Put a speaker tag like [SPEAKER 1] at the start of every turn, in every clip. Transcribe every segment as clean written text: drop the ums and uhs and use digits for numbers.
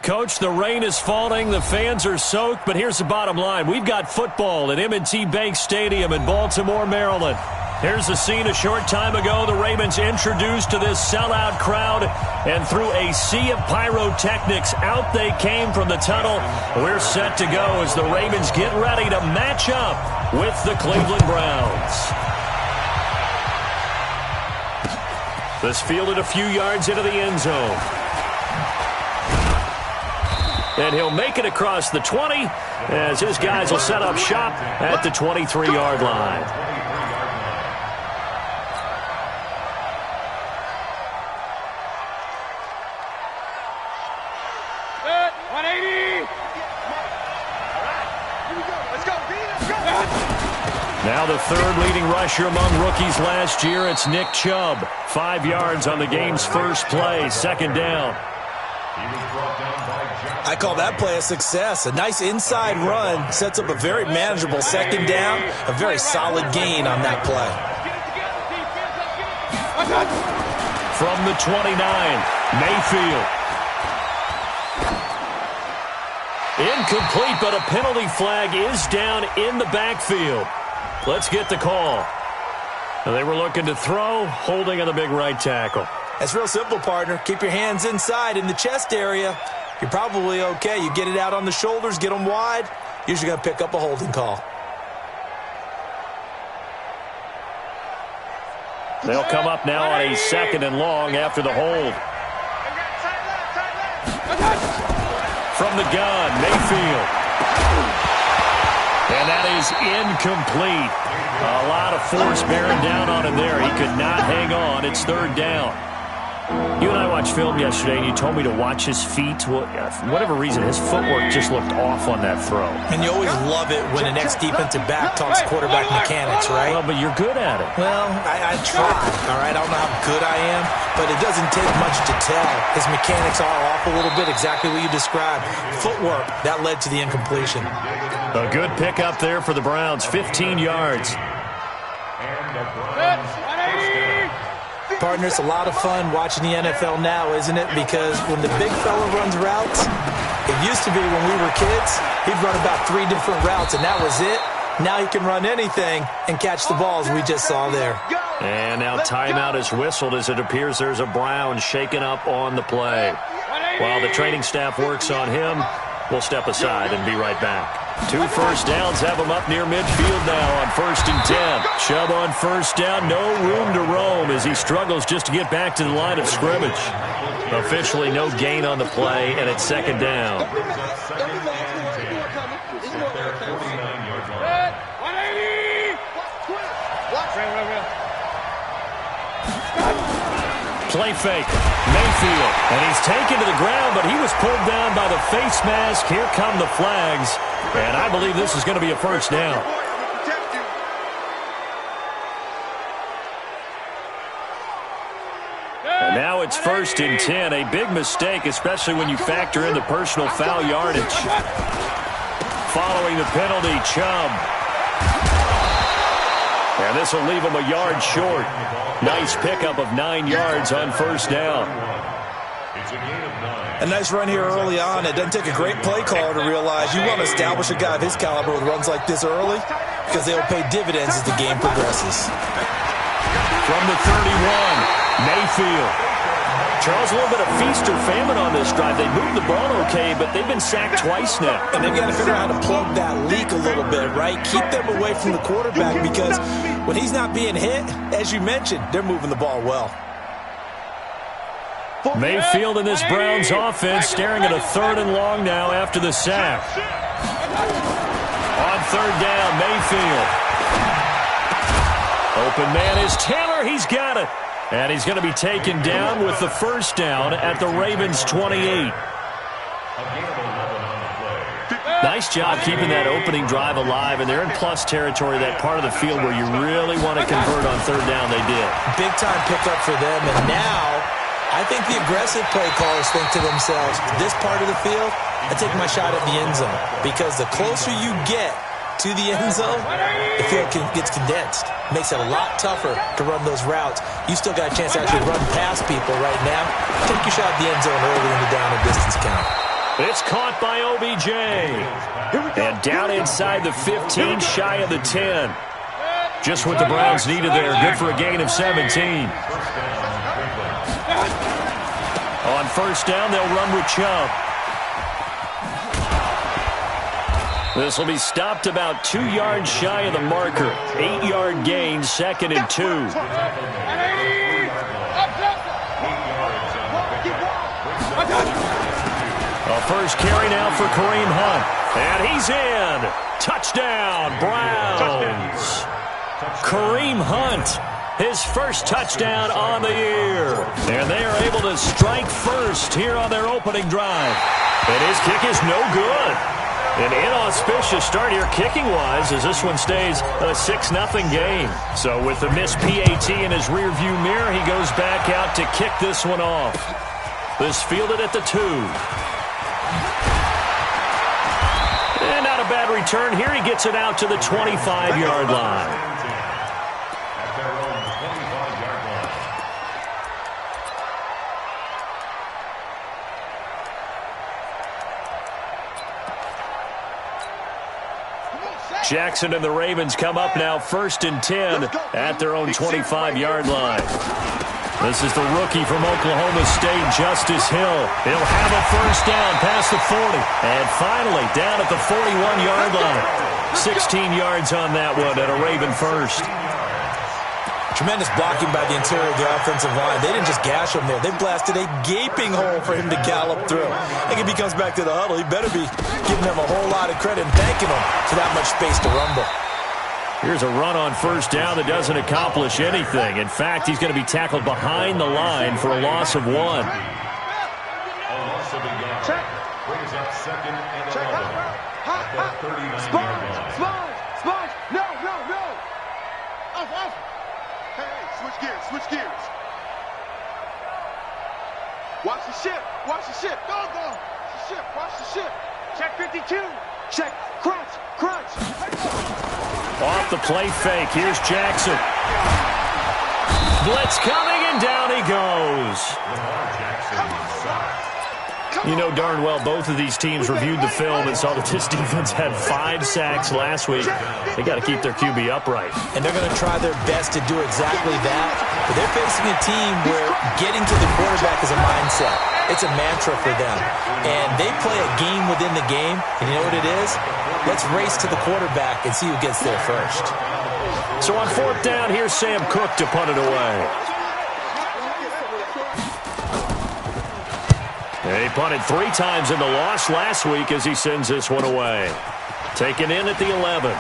[SPEAKER 1] Coach, the rain is falling, the fans are soaked, but here's the bottom line. We've got football at M&T Bank Stadium in Baltimore, Maryland. Here's the scene a short time ago. The Ravens introduced to this sellout crowd, and through a sea of pyrotechnics, out they came from the tunnel. We're set to go as the Ravens get ready to match up with the Cleveland Browns. This fielded a few yards into the end zone. And he'll make it across the 20 as his guys will set up shop at the 23-yard line.
[SPEAKER 2] Good. 180. Let's go.
[SPEAKER 1] Now the third leading rusher among rookies last year, it's Nick Chubb. 5 yards on the game's first play, second down.
[SPEAKER 3] I call that play a success. A nice inside run sets up a very manageable second down. A very solid gain on that play.
[SPEAKER 1] From the 29, Mayfield. Incomplete, but a penalty flag is down in the backfield. Let's get the call. They were looking to throw, holding on the big right tackle.
[SPEAKER 3] That's real simple, partner. Keep your hands inside in the chest area. You're probably okay. You get it out on the shoulders, get them wide. Usually going to pick up a holding call.
[SPEAKER 1] They'll come up now on a second and long after the hold. From the gun, Mayfield. And that is incomplete. A lot of force bearing down on him there. He could not hang on. It's third down. You and I watched film yesterday, and you told me to watch his feet. Well, for whatever reason, his footwork just looked off on that throw.
[SPEAKER 3] And you always love it when the next defensive back talks quarterback mechanics, right?
[SPEAKER 1] Well, but you're good at it.
[SPEAKER 3] Well, I try, all right? I don't know how good I am, but it doesn't take much to tell. His mechanics are off a little bit, exactly what you described. Footwork, that led to the incompletion.
[SPEAKER 1] A good pickup there for the Browns, 15 yards.
[SPEAKER 3] Partner, it's a lot of fun watching the NFL now, isn't it? Because when the big fella runs routes, it used to be when we were kids, he'd run about 3 different routes, and that was it. Now he can run anything and catch the balls we just saw there.
[SPEAKER 1] And now timeout is whistled as it appears there's a Brown shaken up on the play. While the training staff works on him, we'll step aside and be right back. 2 first downs have him up near midfield now on 1st and 10. Chubb on first down, no room to roam as he struggles just to get back to the line of scrimmage. Officially no gain on the play, and it's second down. Play fake, Mayfield, and he's taken to the ground, but he was pulled down by the face mask. Here come the flags, and I believe this is going to be a first down. And now it's 1st and 10, a big mistake, especially when you factor in the personal foul yardage. Following the penalty, Chubb. And this will leave him a yard short. Nice pickup of 9 yards on first down.
[SPEAKER 3] A nice run here early on. It doesn't take a great play caller to realize you want to establish a guy of his caliber with runs like this early because they'll pay dividends as the game progresses.
[SPEAKER 1] From the 31, Mayfield. Charles, a little bit of feast or famine on this drive. They moved the ball okay, but they've been sacked twice now.
[SPEAKER 3] And they've got to figure out how to plug that leak a little bit, right? Keep them away from the quarterback because when he's not being hit, as you mentioned, they're moving the ball well.
[SPEAKER 1] Mayfield in this Browns offense staring at a 3rd and long now after the sack. On 3rd down, Mayfield. Open man is Taylor. He's got it. And he's going to be taken down with the first down at the Ravens' 28. Nice job keeping that opening drive alive, and they're in plus territory, that part of the field where you really want to convert on 3rd down. They did.
[SPEAKER 3] Big-time pickup for them, and now I think the aggressive play callers think to themselves, this part of the field, I take my shot at the end zone, because the closer you get to the end zone, the field gets condensed. Makes it a lot tougher to run those routes. You still got a chance to actually run past people right now. Take your shot at the end zone early in the down and distance count.
[SPEAKER 1] It's caught by OBJ. And down inside the 15, shy of the 10. Just what the Browns needed there. Good for a gain of 17. On first down, they'll run with Chubb. This will be stopped about 2 yards shy of the marker. 8-yard gain, 2nd and 2. A first carry now for Kareem Hunt. And he's in. Touchdown, Browns. Kareem Hunt, his first touchdown on the year. And they are able to strike first here on their opening drive. And his kick is no good. An inauspicious start here kicking-wise as this one stays a 6-0 game. So with the missed PAT in his rearview mirror, he goes back out to kick this one off. This fielded at the 2. And not a bad return here. He gets it out to the 25-yard line. Jackson and the Ravens come up now 1st and 10 at their own 25-yard line. This is the rookie from Oklahoma State, Justice Hill. He'll have a first down past the 40. And finally down at the 41-yard line. 16 yards on that one at a Raven first.
[SPEAKER 3] Tremendous blocking by the interior of the offensive line. They didn't just gash him there. They blasted a gaping hole for him to gallop through. I think if he comes back to the huddle, he better be giving them a whole lot of credit and thanking them for that much space to rumble.
[SPEAKER 1] Here's a run on first down that doesn't accomplish anything. In fact, he's going to be tackled behind the line for a loss of 1.
[SPEAKER 2] Check. Brings up 2nd and 11. At the 39-yard line. Sponge. No. Off. Hey, switch gears. Watch the ship. Go. Watch the ship. Check 52. Check. Crunch.
[SPEAKER 1] Off the play fake. Here's Jackson. Blitz coming, and down he goes. You know darn well both of these teams reviewed the film and saw that this defense had 5 sacks last week. They got to keep their QB upright.
[SPEAKER 3] And they're going to try their best to do exactly that. But they're facing a team where getting to the quarterback is a mindset. It's a mantra for them. And they play a game within the game. And you know what it is? Let's race to the quarterback and see who gets there first.
[SPEAKER 1] So on 4th down, here's Sam Cook to punt it away. He punted 3 times in the loss last week as he sends this one away. Taken in at the 11.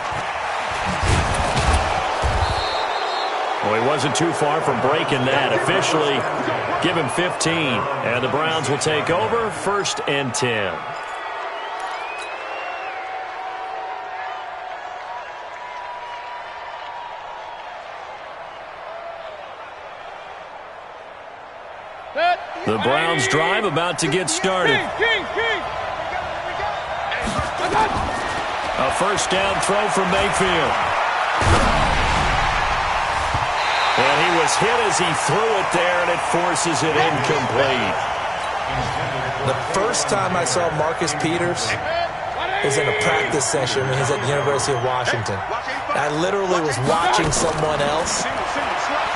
[SPEAKER 1] Well, he wasn't too far from breaking that. Officially, give him 15. And the Browns will take over 1st and 10. The Browns drive about to get started. A first down throw from Mayfield. And he was hit as he threw it there, and it forces it incomplete.
[SPEAKER 3] The first time I saw Marcus Peters was in a practice session when he was at the University of Washington. I literally was watching someone else,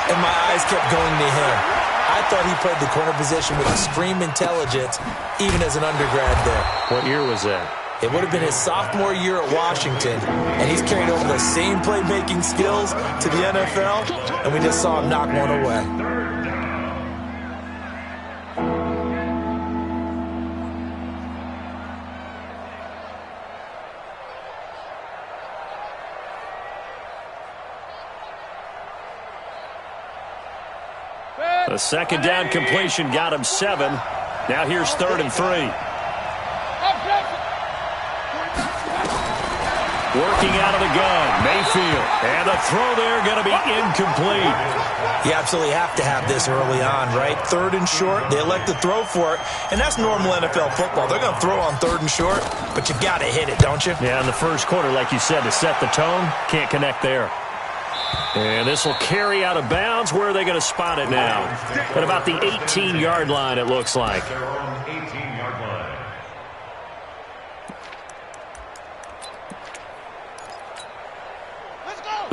[SPEAKER 3] and my eyes kept going to him. I thought he played the corner position with extreme intelligence, even as an undergrad there.
[SPEAKER 1] What year was that?
[SPEAKER 3] It would have been his sophomore year at Washington, and he's carried over the same playmaking skills to the NFL, and we just saw him knock one away.
[SPEAKER 1] A second down completion got him 7. Now here's 3rd and 3. Working out of the gun, Mayfield. And the throw there going to be incomplete.
[SPEAKER 3] You absolutely have to have this early on, right? 3rd and short, they elect to throw for it. And that's normal NFL football. They're going to throw on 3rd and short, but you got to hit it, don't you?
[SPEAKER 1] Yeah, in the first quarter, like you said, to set the tone, can't connect there. And this will carry out of bounds. Where are they going to spot it now? At about the 18-yard line, it looks like.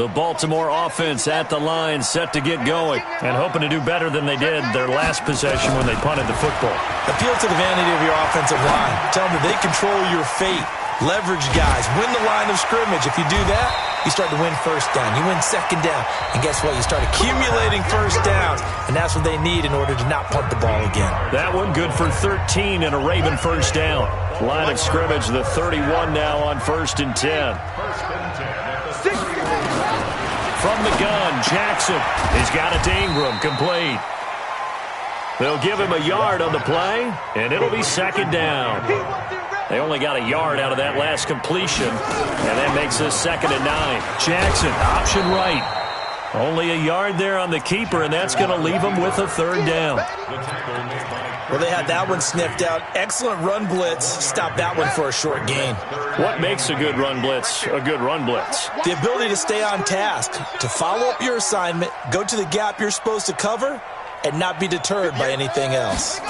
[SPEAKER 1] The Baltimore offense at the line, set to get going, and hoping to do better than they did their last possession when they punted the football.
[SPEAKER 3] Appeal to the vanity of your offensive line. Tell them that they control your fate. Leverage guys. Win the line of scrimmage. If you do that, you start to win first down. You win second down. And guess what? You start accumulating first downs. And that's what they need in order to not punt the ball again.
[SPEAKER 1] That one good for 13 and a Raven first down. Line of scrimmage, the 31 now on 1st and 10. From the gun, Jackson. He's got it to Ingram, complete. They'll give him a yard on the play, and it'll be second down. They only got a yard out of that last completion, and that makes this 2nd and 9. Jackson, option right. Only a yard there on the keeper, and that's going to leave him with a 3rd down.
[SPEAKER 3] Well, they had that one sniffed out. Excellent run blitz. Stop that one for a short gain.
[SPEAKER 1] What makes a good run blitz a good run blitz?
[SPEAKER 3] The ability to stay on task, to follow up your assignment, go to the gap you're supposed to cover, and not be deterred by anything else.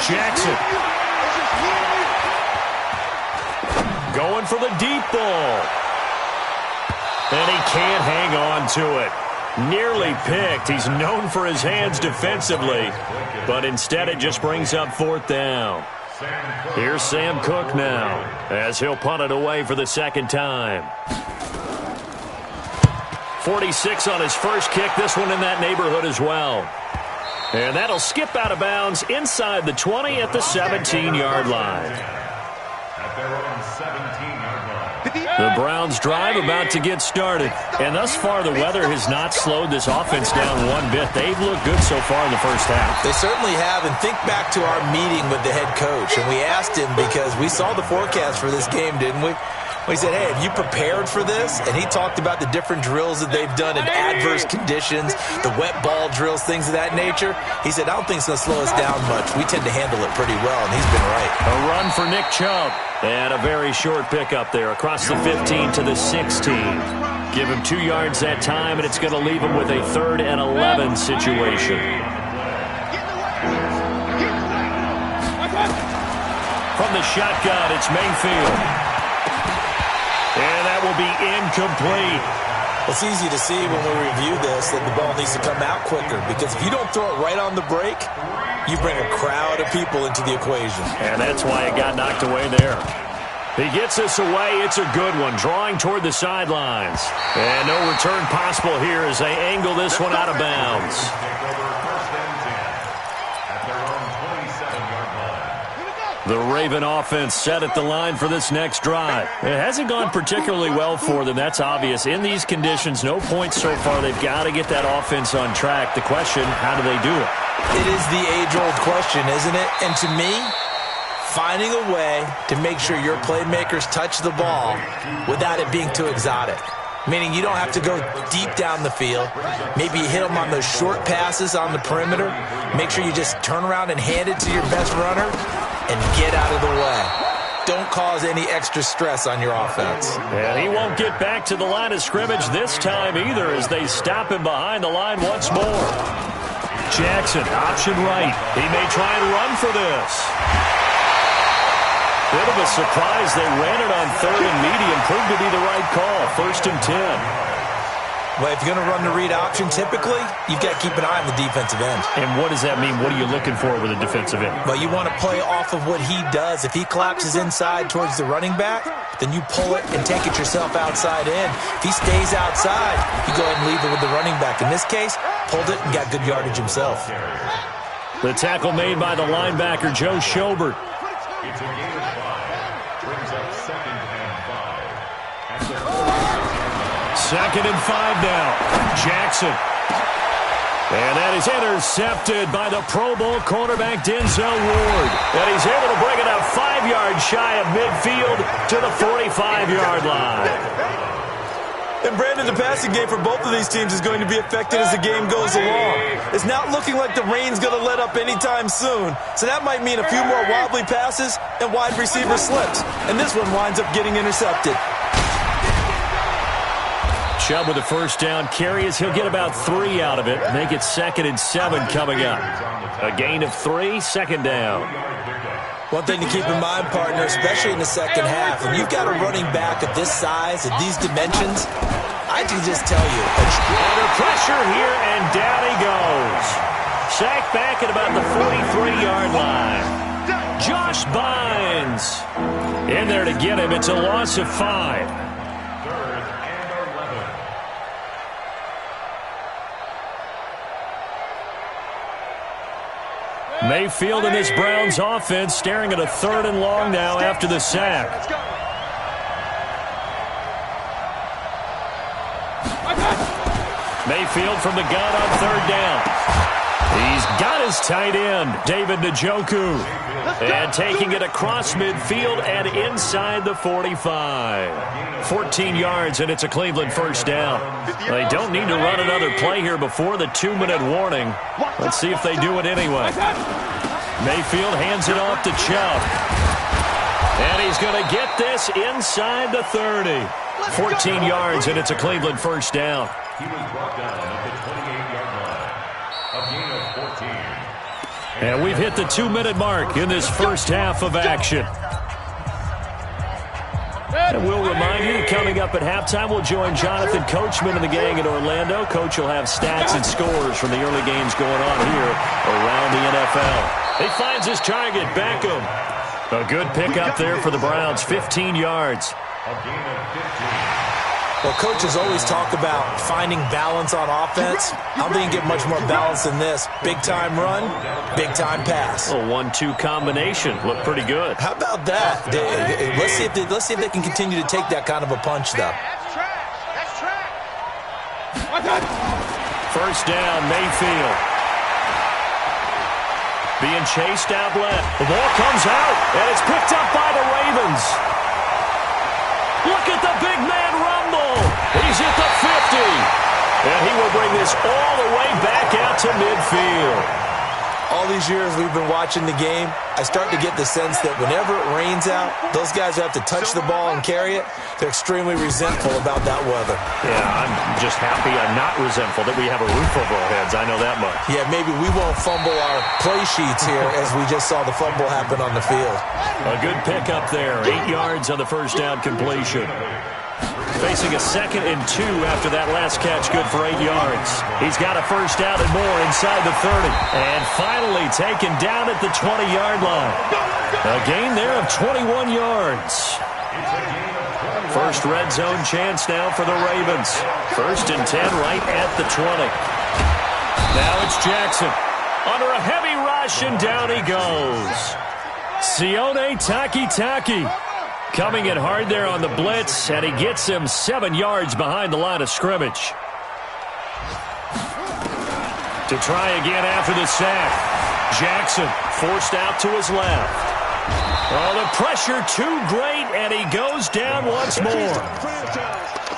[SPEAKER 1] Jackson. Going for the deep ball. And he can't hang on to it. Nearly picked. He's known for his hands defensively, but instead it just brings up 4th down. Here's Sam Cook now, as he'll punt it away for the 2nd time. 46 on his first kick, this one in that neighborhood as well. And that'll skip out of bounds inside the 20 at the 17-yard line. The Browns drive about to get started. And thus far, the weather has not slowed this offense down one bit. They've looked good so far in the first half.
[SPEAKER 3] They certainly have. And think back to our meeting with the head coach. And we asked him, because we saw the forecast for this game, didn't we? We said, hey, have you prepared for this? And he talked about the different drills that they've done in adverse conditions, the wet ball drills, things of that nature. He said, I don't think it's going to slow us down much. We tend to handle it pretty well, and he's been right.
[SPEAKER 1] A run for Nick Chubb. And a very short pickup there across the 15 to the 16. Give him 2 yards that time, and it's going to leave him with a 3rd and 11 situation. From the shotgun, it's Mayfield. And that will be incomplete.
[SPEAKER 3] It's easy to see when we review this that the ball needs to come out quicker, because if you don't throw it right on the break, you bring a crowd of people into the equation.
[SPEAKER 1] And that's why it got knocked away there. He gets this away. It's a good one, drawing toward the sidelines. And no return possible here as they angle this one out of bounds. The Raven offense set at the line for this next drive. It hasn't gone particularly well for them. That's obvious. In these conditions, no points so far. They've got to get that offense on track. The question, how do they do it?
[SPEAKER 3] It is the age-old question, isn't it? And to me, finding a way to make sure your playmakers touch the ball without it being too exotic. Meaning you don't have to go deep down the field. Maybe you hit them on those short passes on the perimeter. Make sure you just turn around and hand it to your best runner and get out of the way. Don't cause any extra stress on your offense.
[SPEAKER 1] And he won't get back to the line of scrimmage this time either, as they stop him behind the line once more. Jackson, option right. He may try and run for this. Bit of a surprise. They ran it on 3rd and medium. Proved to be the right call. 1st and 10.
[SPEAKER 3] Well, if you're going to run the read option, typically, you've got to keep an eye on the defensive end.
[SPEAKER 1] And what does that mean? What are you looking for with a defensive end?
[SPEAKER 3] Well, you want to play off of what he does. If he collapses inside towards the running back, then you pull it and take it yourself outside in. If he stays outside, you go ahead and leave it with the running back. In this case, pulled it and got good yardage himself.
[SPEAKER 1] The tackle made by the linebacker, Joe Schobert.
[SPEAKER 4] It's a gain of 5. Brings up 2nd and 5.
[SPEAKER 1] 2nd and 5 now. Jackson. And that is intercepted by the Pro Bowl cornerback Denzel Ward. And he's able to bring it up 5 yards shy of midfield to the 45-yard line.
[SPEAKER 3] And Brandon, the passing game for both of these teams is going to be affected as the game goes along. It's not looking like the rain's going to let up anytime soon. So that might mean a few more wobbly passes and wide receiver slips. And this one winds up getting intercepted.
[SPEAKER 1] Chubb with a first down carry as he'll get about 3 out of it. Make it 2nd and 7 coming up. A gain of 3, 2nd down.
[SPEAKER 3] One thing to keep in mind, partner, especially in the second half, when you've got a running back of this size, of these dimensions, I can just tell you.
[SPEAKER 1] Under pressure here, and down he goes. Sacked back at about the 43-yard line. Josh Bynes in there to get him. It's a loss of 5.
[SPEAKER 4] 3rd and 11.
[SPEAKER 1] Mayfield and this Browns offense staring at a 3rd and long now after the sack. Mayfield from the gun on 3rd down. He's got his tight end, David Njoku. And taking it across midfield and inside the 45. 14 yards, and it's a Cleveland 1st down. They don't need to run another play here before the 2-minute warning. Let's see if they do it anyway. Mayfield hands it off to Chubb. And he's going to get this inside the 30. 14 yards, and it's a Cleveland 1st down.
[SPEAKER 4] He was brought down at the 28-yard line. A gain of 14.
[SPEAKER 1] And we've hit the 2-minute mark in this first half of action. And we'll remind you, coming up at halftime, we'll join Jonathan Coachman and the gang in Orlando. Coach will have stats and scores from the early games going on here around the NFL. He finds his target, Beckham. A good pickup there for the Browns, 15 yards.
[SPEAKER 4] A gain of 15.
[SPEAKER 3] Well, coaches always talk about finding balance on offense. I don't think you get much more balance than this. Big-time run, big-time pass.
[SPEAKER 1] A 1-2 combination. Looked pretty good.
[SPEAKER 3] How about that? Let's see if they can continue to take that kind of a punch, though.
[SPEAKER 2] That's trash.
[SPEAKER 1] 1st down, Mayfield. Being chased out left. The ball comes out, and it's picked up by the Ravens. Look at the big man rumble. He's at the 50. And he will bring this all the way back out to midfield.
[SPEAKER 3] All these years we've been watching the game, I start to get the sense that whenever it rains out, those guys who have to touch the ball and carry it, they're extremely resentful about that weather.
[SPEAKER 1] Yeah, I'm just happy I'm not resentful that we have a roof over our heads. I know that much.
[SPEAKER 3] Yeah, maybe we won't fumble our play sheets here as we just saw the fumble happen on the field.
[SPEAKER 1] A good pickup there. 8 yards on the 1st down completion. Facing a 2nd and 2 after that last catch, good for 8 yards. He's got a 1st down and more inside the 30. And finally taken down at the 20-yard line. A gain there of 21 yards. First red zone chance now for the Ravens. 1st and 10 right at the 20. Now it's Jackson. Under a heavy rush, and down he goes. Sione Takitaki. Coming in hard there on the blitz, and he gets him 7 yards behind the line of scrimmage. To try again after the sack. Jackson forced out to his left. Oh, the pressure too great, and he goes down once more.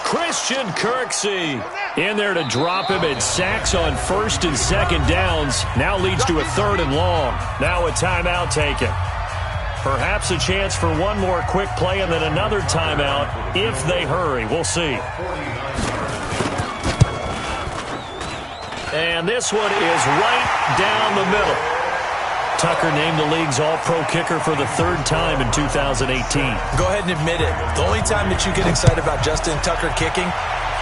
[SPEAKER 1] Christian Kirksey in there to drop him, and sacks on 1st and 2nd downs. Now leads to a 3rd and long. Now a timeout taken. Perhaps a chance for one more quick play and then another timeout if they hurry. We'll see. And this one is right down the middle. Tucker named the league's all-pro kicker for the 3rd time in 2018.
[SPEAKER 3] Go ahead and admit it. The only time that you get excited about Justin Tucker kicking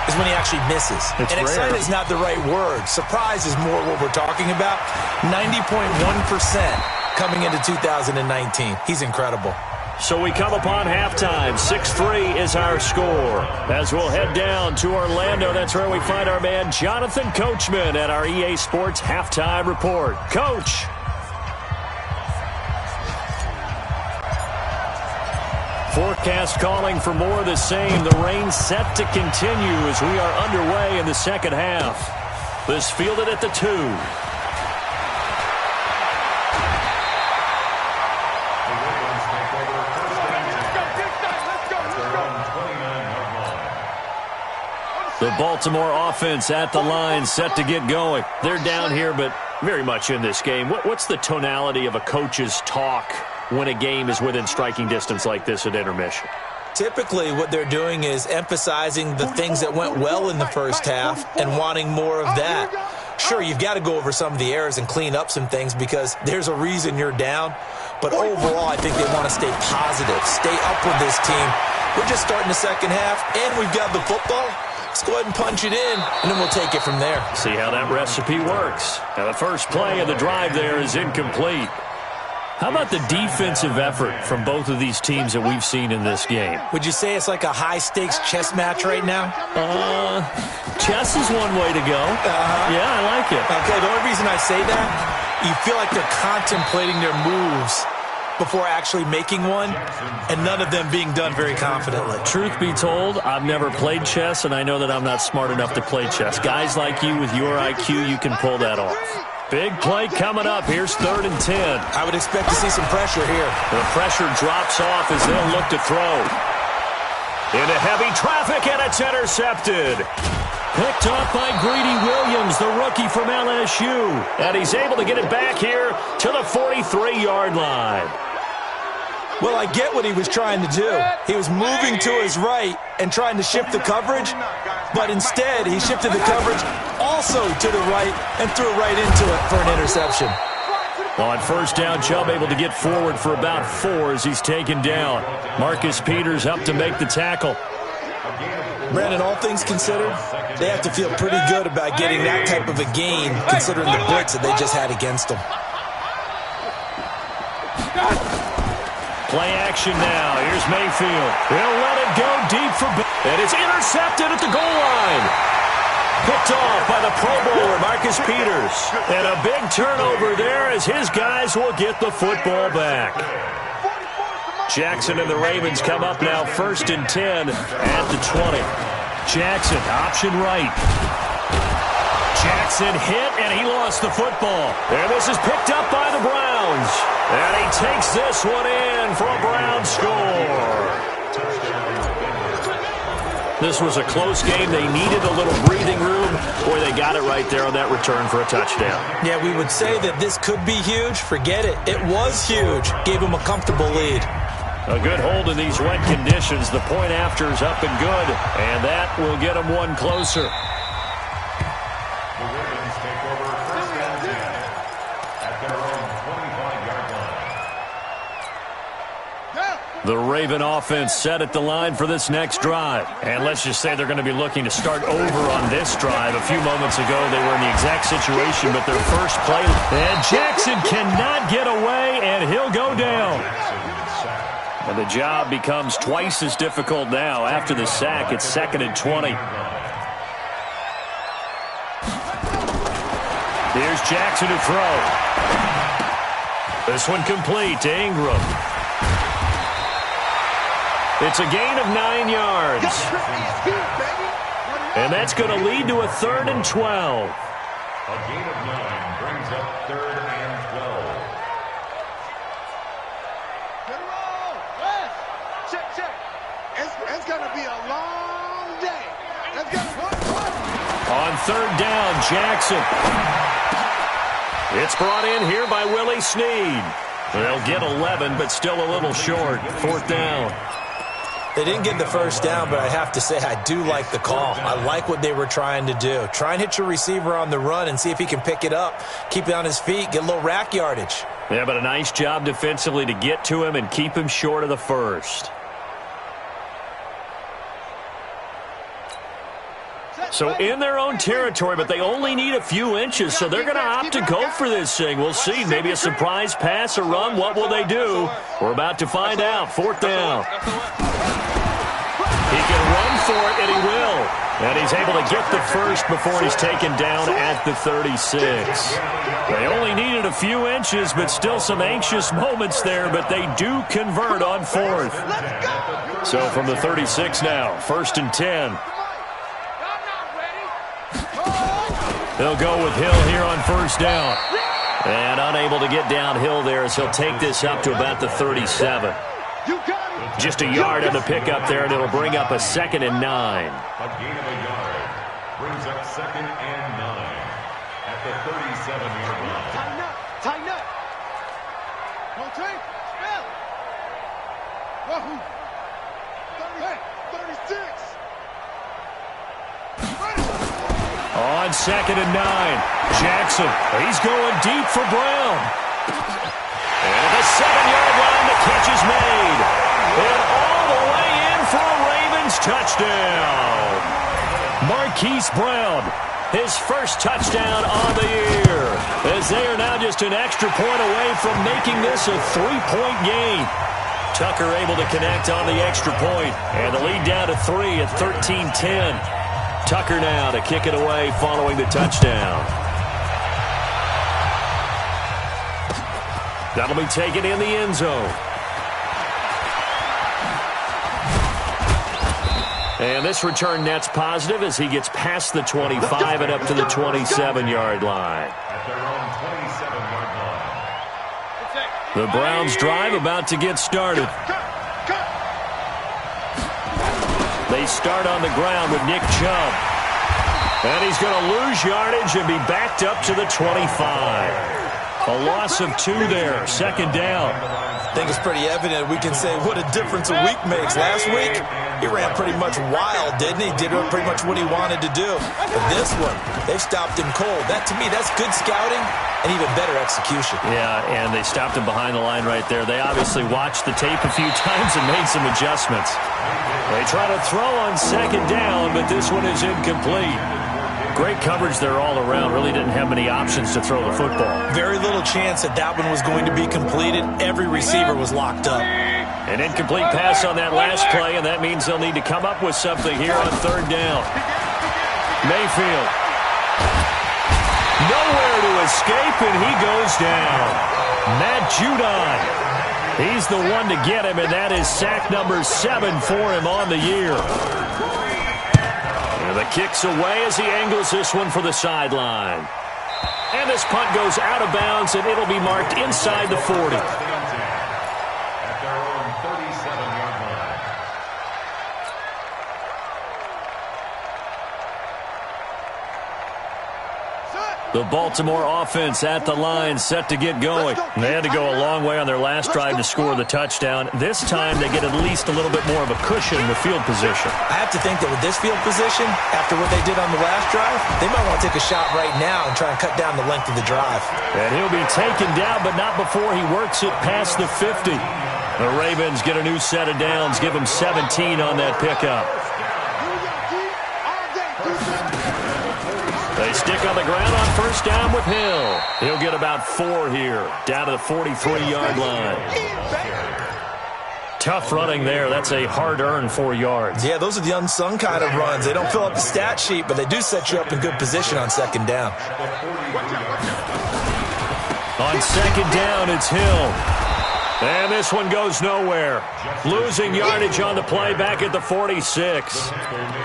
[SPEAKER 3] is when he actually misses.
[SPEAKER 1] It's
[SPEAKER 3] and
[SPEAKER 1] rare.
[SPEAKER 3] excited is not the right word. Surprise is more what we're talking about. 90.1%. coming into 2019. He's incredible.
[SPEAKER 1] So we come upon halftime. 6-3 is our score. As we'll head down to Orlando, that's where we find our man Jonathan Coachman at our EA Sports Halftime Report. Coach. Forecast calling for more of the same. The rain set to continue as we are underway in the 2nd half. This fielded at the 2. The Baltimore offense at the line, set to get going. They're down here, but very much in this game. What's the tonality of a coach's talk when a game is within striking distance like this at intermission?
[SPEAKER 3] Typically, what they're doing is emphasizing the things that went well in the first half and wanting more of that. Sure, you've got to go over some of the errors and clean up some things because there's a reason you're down. But overall, I think they want to stay positive, stay up with this team. We're just starting the second half, and we've got the football. Let's go ahead and punch it in, and then we'll take it from there.
[SPEAKER 1] See how that recipe works. Now, the first play of the drive there is incomplete. How about the defensive effort from both of these teams that we've seen in this game?
[SPEAKER 3] Would you say it's like a high-stakes chess match right now?
[SPEAKER 1] Chess is one way to go. Yeah, I like it.
[SPEAKER 3] Okay, the only reason I say that, you feel like they're contemplating their moves before actually making one, and none of them being done very confidently.
[SPEAKER 1] Truth be told, I've never played chess, and I know that I'm not smart enough to play chess. Guys like you with your IQ, you can pull that off. Big play coming up. Here's 3rd and 10.
[SPEAKER 3] I would expect to see some pressure here.
[SPEAKER 1] The pressure drops off as they'll look to throw. Into heavy traffic, and it's intercepted. Picked up by Greedy Williams, the rookie from LSU. And he's able to get it back here to the 43-yard line.
[SPEAKER 3] Well, I get what he was trying to do. He was moving to his right and trying to shift the coverage, but instead he shifted the coverage also to the right and threw right into it for an interception.
[SPEAKER 1] On first down, Chubb able to get forward for about 4 as he's taken down. Marcus Peters up to make the tackle.
[SPEAKER 3] Brandon, all things considered, they have to feel pretty good about getting that type of a gain considering the blitz that they just had against them.
[SPEAKER 1] Play action now. Here's Mayfield. He'll let it go deep for and it's intercepted at the goal line. Picked off by the Pro Bowler, Marcus Peters. And a big turnover there as his guys will get the football back. Jackson and the Ravens come up now 1st and 10 at the 20. Jackson, option right. Jackson hit, and he lost the football. And this is picked up by the Browns. And he takes this one in for a Brown score. This was a close game. They needed a little breathing room. Boy, they got it right there on that return for a touchdown.
[SPEAKER 3] Yeah, we would say that this could be huge. Forget it. It was huge. Gave them a comfortable lead.
[SPEAKER 1] A good hold in these wet conditions. The point after is up and good, and that will get them one closer.
[SPEAKER 4] The Ravens take over 1st and 10 at their own 25-yard line.
[SPEAKER 1] The Raven offense set at the line for this next drive. And let's just say they're going to be looking to start over on this drive. A few moments ago, they were in the exact situation, but their first play. And Jackson cannot get away, and he'll go down. And the job becomes twice as difficult now. After the sack, it's 2nd and 20. Here's Jackson to throw. This one complete to Ingram. It's a gain of 9 yards. And that's going to lead to a 3rd and 12.
[SPEAKER 4] A gain of 9 brings up 3rd and 12.
[SPEAKER 2] It's going to be a long day.
[SPEAKER 1] On 3rd down, Jackson. It's brought in here by Willie Snead. They'll get 11, but still a little short. 4th down.
[SPEAKER 3] They didn't get the first down, but I have to say I do like the call. I like what they were trying to do. Try and hit your receiver on the run and see if he can pick it up. Keep it on his feet, get a little rack yardage.
[SPEAKER 1] Yeah, but a nice job defensively to get to him and keep him short of the first. So in their own territory, but they only need a few inches, so they're going to opt to go for this thing. We'll see. Maybe a surprise pass or run. What will they do? We're about to find out. 4th down. He can run for it, and he will. And he's able to get the first before he's taken down at the 36. They only needed a few inches, but still some anxious moments there, but they do convert on 4th. So from the 36 now, 1st and 10. They'll go with Hill here on 1st down. And unable to get downhill there as he'll take this up to about the 37. Just a yard on the pickup there, and it'll bring up a 2nd and 9.
[SPEAKER 4] A gain of a yard brings up 2nd and 9 at the 37-yard line.
[SPEAKER 2] Tighten up. Tighten up. No take. Spell. Wahoo. 36.
[SPEAKER 1] On 2nd and 9, Jackson, he's going deep for Brown. And at the 7-yard line, the catch is made. And all the way in for a Ravens touchdown. Marquise Brown, his first touchdown on the year, as they are now just an extra point away from making this a 3-point game. Tucker able to connect on the extra point, and the lead down to 3 at 13-10. Tucker now to kick it away following the touchdown. That'll be taken in the end zone. And this return net's positive as he gets past the 25 and up to the 27-yard line.
[SPEAKER 4] At their own 27-yard line.
[SPEAKER 1] The Browns drive about to get started. They start on the ground with Nick Chubb. And he's going to lose yardage and be backed up to the 25. A loss of 2 there, second down.
[SPEAKER 3] I think it's pretty evident we can say what a difference a week makes. Last week, he ran pretty much wild, didn't he? Did pretty much what he wanted to do. But this one, they've stopped him cold. That, to me, that's good scouting and even better execution.
[SPEAKER 1] Yeah, and they stopped him behind the line right there. They obviously watched the tape a few times and made some adjustments. They try to throw on second down, but this one is incomplete. Great coverage there all around. Really didn't have many options to throw the football.
[SPEAKER 3] Very little chance that that one was going to be completed. Every receiver was locked up.
[SPEAKER 1] An incomplete pass on that last play, and that means they'll need to come up with something here on third down. Mayfield. Nowhere to escape, and he goes down. Matt Judon. He's the one to get him, and that is sack number 7 for him on the year. And the kick's away as he angles this one for the sideline. And this punt goes out of bounds, and it'll be marked inside the 40.
[SPEAKER 4] At their own 37-yard line.
[SPEAKER 1] The Baltimore offense at the line, set to get going. They had to go a long way on their last drive to score the touchdown. This time they get at least a little bit more of a cushion with field position.
[SPEAKER 3] I have to think that with this field position, after what they did on the last drive, they might want to take a shot right now and try and cut down the length of the drive.
[SPEAKER 1] And he'll be taken down, but not before he works it past the 50. The Ravens get a new set of downs, give him 17 on that pickup. They stick on the ground on first down with Hill. He'll get about 4 here, down to the 43-yard line. Tough running there. That's a hard-earned 4 yards.
[SPEAKER 3] Yeah, those are the unsung kind of runs. They don't fill up the stat sheet, but they do set you up in good position on second down.
[SPEAKER 1] On second down, it's Hill. And this one goes nowhere. Losing yardage on the play back at the 46.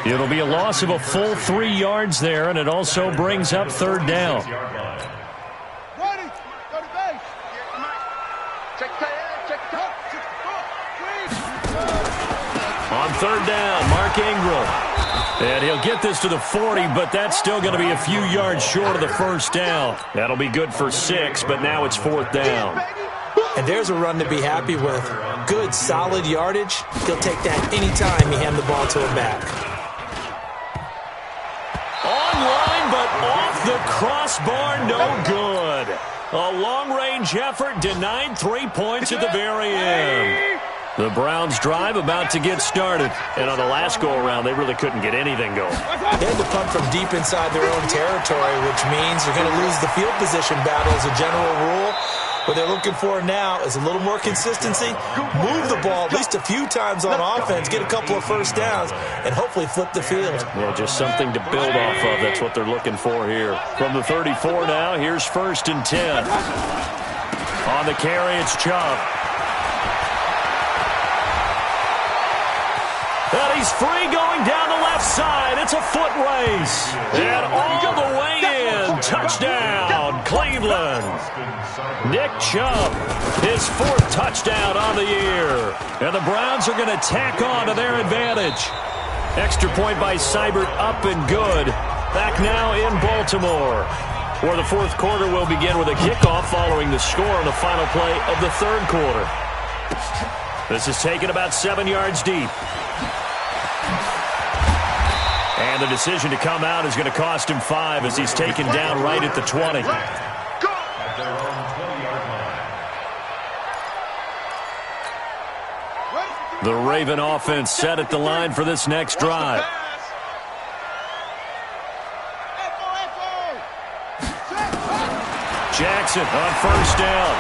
[SPEAKER 1] It'll be a loss of a full 3 yards there, and it also brings up third down. On third down, Mark Ingram. And he'll get this to the 40, but that's still going to be a few yards short of the first down. That'll be good for 6, but now it's fourth down.
[SPEAKER 3] And there's a run to be happy with. Good, solid yardage. He'll take that anytime you hand the ball to him back.
[SPEAKER 1] Online, but off the crossbar, no good. A long-range effort denied 3 points at the very end. The Browns drive about to get started. And on the last go-around, they really couldn't get anything going.
[SPEAKER 3] They had to punt from deep inside their own territory, which means you're going to lose the field position battle as a general rule. What they're looking for now is a little more consistency, move the ball at least a few times on offense, get a couple of first downs, and hopefully flip the field.
[SPEAKER 1] Yeah, just something to build off of. That's what they're looking for here. From the 34 now, here's 1st and 10. On the carry, it's Chubb. And he's free going down the left side. It's a foot race. And all the way in. Touchdown, Cleveland. Nick Chubb, his 4th touchdown on the year. And the Browns are going to tack on to their advantage. Extra point by Seibert, up and good. Back now in Baltimore, where the 4th quarter will begin with a kickoff following the score on the final play of the 3rd quarter. This is taken about 7 yards deep. And the decision to come out is going to cost him 5 as he's taken down right at the 20. The Raven offense set at the line for this next drive. Jackson on first down.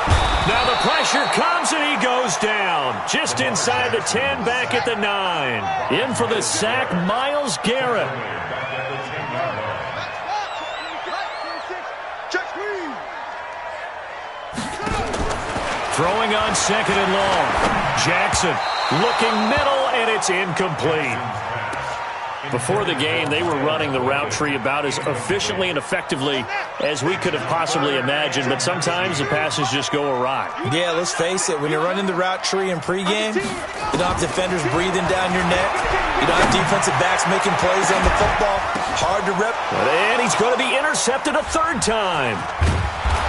[SPEAKER 1] Now the pressure comes and he goes down. Just inside the 10, back at the 9. In for the sack, Myles Garrett. Throwing on second and long. Jackson looking middle, and it's incomplete. Before the game, they were running the route tree about as efficiently and effectively as we could have possibly imagined, but sometimes the passes just go awry.
[SPEAKER 3] Yeah, let's face it, when you're running the route tree in pregame, you don't have defenders breathing down your neck. You don't have defensive backs making plays on the football. Hard to rep.
[SPEAKER 1] And he's going to be intercepted a third time.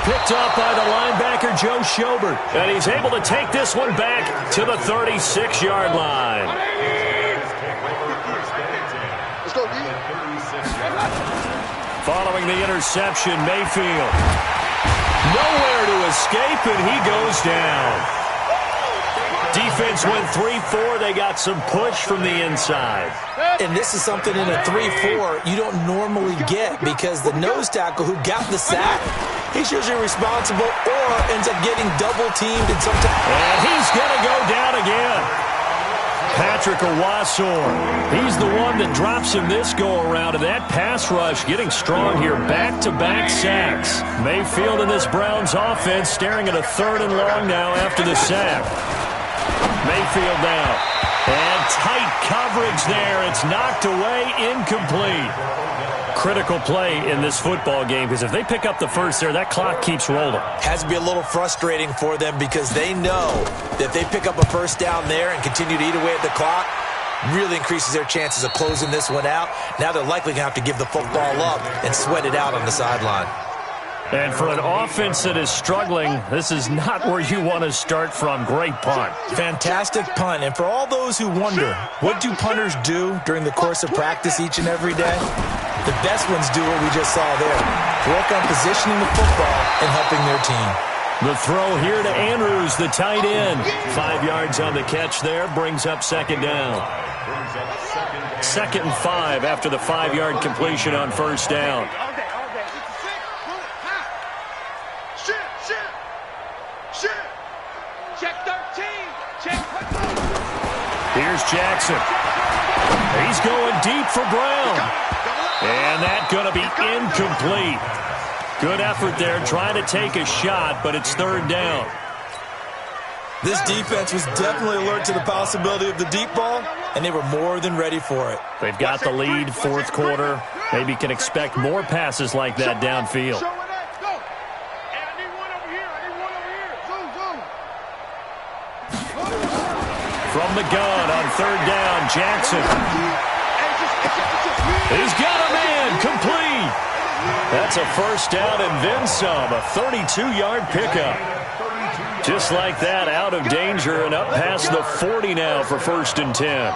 [SPEAKER 1] Picked up by the linebacker, Joe Schobert. And he's able to take this one back to the 36-yard line. Following the interception, Mayfield. Nowhere to escape, and he goes down. Defense went 3-4. They got some push from the inside.
[SPEAKER 3] And this is something in a 3-4 you don't normally get because the nose tackle who got the sack, he's usually responsible or ends up getting double-teamed. And
[SPEAKER 1] he's going to go down again. Patrick Owasor, he's the one that drops him this go-around, and that pass rush getting strong here. Back-to-back sacks. Mayfield in this Browns offense staring at a third and long now after the sack. Mayfield now. And tight coverage there. It's knocked away, incomplete. Critical play in this football game because if they pick up the first there, that clock keeps rolling.
[SPEAKER 3] Has to be a little frustrating for them because they know that if they pick up a first down there and continue to eat away at the clock, really increases their chances of closing this one out. Now they're likely going to have to give the football up and sweat it out on the sideline.
[SPEAKER 1] And for an offense that is struggling, this is not where you want to start from. Great punt.
[SPEAKER 3] Fantastic punt. And for all those who wonder, what do punters do during the course of practice each and every day? The best ones do what we just saw there. Work on positioning the football and helping their team.
[SPEAKER 1] The throw here to Andrews, the tight end. 5 yards on the catch there, brings up second down. 2nd and 5 after the 5-yard completion on first down. Here's Jackson. He's going deep for Brown. And that's going to be incomplete. Good effort there trying to take a shot, but it's third down.
[SPEAKER 3] This defense was definitely alert to the possibility of the deep ball, and they were more than ready for it.
[SPEAKER 1] They've got the lead, fourth quarter. Maybe can expect more passes like that downfield. From the gun on third down, Jackson. He's got a man, complete. That's a first down and then some, a 32-yard pickup. Just like that, out of danger and up past the 40 now for 1st and 10.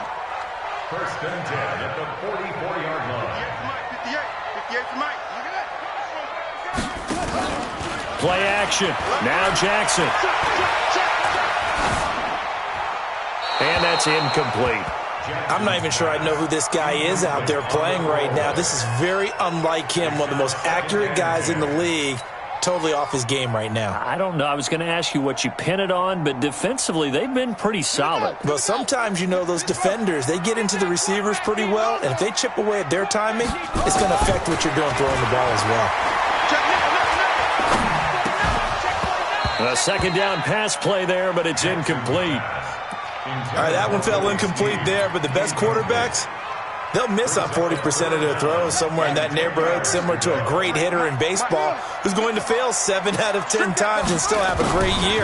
[SPEAKER 4] 1st and 10 at the 44-yard line.
[SPEAKER 1] Play action. Now Jackson. And that's incomplete.
[SPEAKER 3] I'm not even sure I know who this guy is out there playing right now. This is very unlike him, one of the most accurate guys in the league. Totally off his game right now.
[SPEAKER 1] I don't know. I was going to ask you what you pin it on, but defensively, they've been pretty solid.
[SPEAKER 3] Well, sometimes, you know, those defenders, they get into the receivers pretty well, and if they chip away at their timing, it's going to affect what you're doing throwing the ball as well.
[SPEAKER 1] A second down pass play there, but it's incomplete.
[SPEAKER 3] All right, that one fell incomplete there, but the best quarterbacks, they'll miss on 40% of their throws, somewhere in that neighborhood, similar to a great hitter in baseball who's going to fail 7 out of 10 times and still have a great year.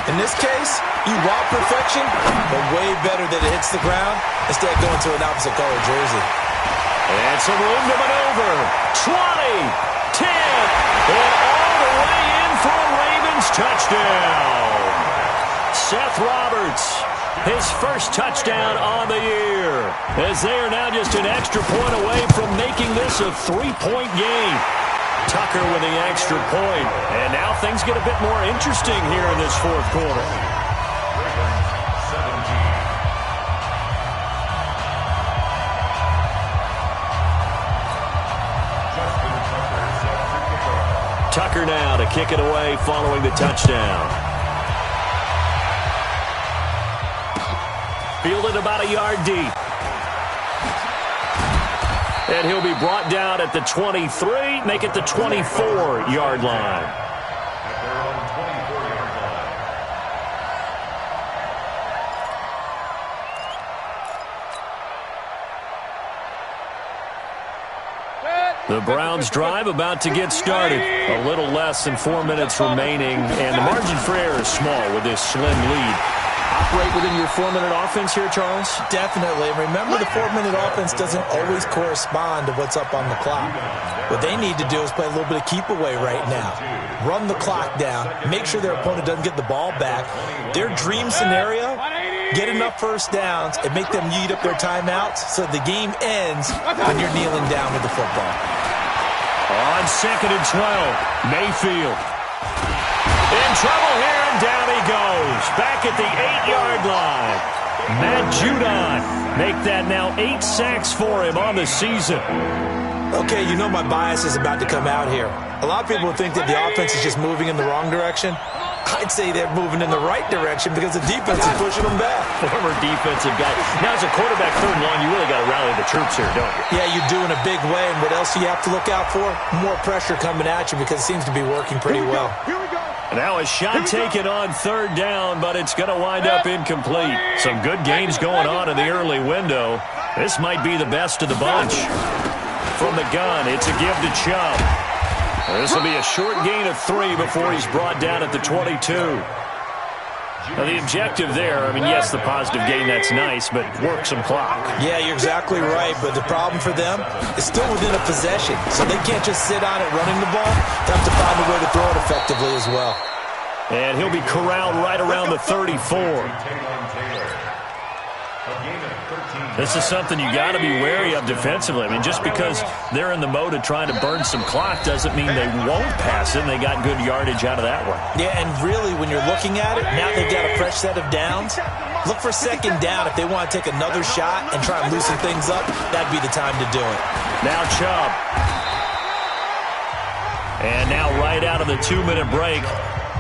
[SPEAKER 3] In this case, you want perfection, but way better that it hits the ground instead of going to an opposite color jersey.
[SPEAKER 1] And some room to maneuver. 20, 10, and all the way in for a Ravens touchdown. Seth Roberts. His first touchdown on the year, as they are now just an extra point away from making this a 3-point game. Tucker with the extra point, and now things get a bit more interesting here in this fourth quarter. Tucker now to kick it away following the touchdown. Fielded about a yard deep. And he'll be brought down at the 23, make it the 24-yard line.
[SPEAKER 4] At their own 24-yard line.
[SPEAKER 1] The Browns' drive about to get started. A little less than 4 minutes remaining, and the margin for error is small with this slim lead. Operate within your 4-minute offense here, Charles?
[SPEAKER 3] Definitely. Remember, the 4-minute offense doesn't always correspond to what's up on the clock. What they need to do is play a little bit of keep away right now. Run the clock down. Make sure their opponent doesn't get the ball back. Their dream scenario, get enough first downs and make them eat up their timeouts so the game ends when you're kneeling down with the football.
[SPEAKER 1] On 2nd and 12, Mayfield. In trouble here, and down he goes. Back at the 8-yard line. Matt Judon make that now 8 sacks for him on the season.
[SPEAKER 3] Okay, you know my bias is about to come out here. A lot of people think that the offense is just moving in the wrong direction. I'd say they're moving in the right direction because the defense is pushing them back.
[SPEAKER 1] Former defensive guy. Now, as a quarterback, 3rd and long, you really got to rally the troops here, don't you?
[SPEAKER 3] Yeah, you do in a big way. And what else do you have to look out for? More pressure coming at you because it seems to be working pretty well.
[SPEAKER 2] Here we go.
[SPEAKER 1] Now a shot taken on 3rd down, but it's going to wind up incomplete. Some good games going on in the early window. This might be the best of the bunch. From the gun, it's a give to Chubb. This will be a short gain of 3 before he's brought down at the 22. Now, the objective there, I mean, yes, the positive gain, that's nice, but work some clock.
[SPEAKER 3] Yeah, you're exactly right, but the problem for them is still within a possession, so they can't just sit on it running the ball. They have to find a way to throw it effectively as well.
[SPEAKER 1] And he'll be corralled right around the 34. This is something you got to be wary of defensively. I mean, just because they're in the mode of trying to burn some clock doesn't mean they won't pass it, and they got good yardage out of that one.
[SPEAKER 3] Yeah, and really, when you're looking at it, now they've got a fresh set of downs. Look for 2nd down. If they want to take another shot and try and loosen things up, that'd be the time to do it.
[SPEAKER 1] Now Chubb. And now right out of the 2-minute break,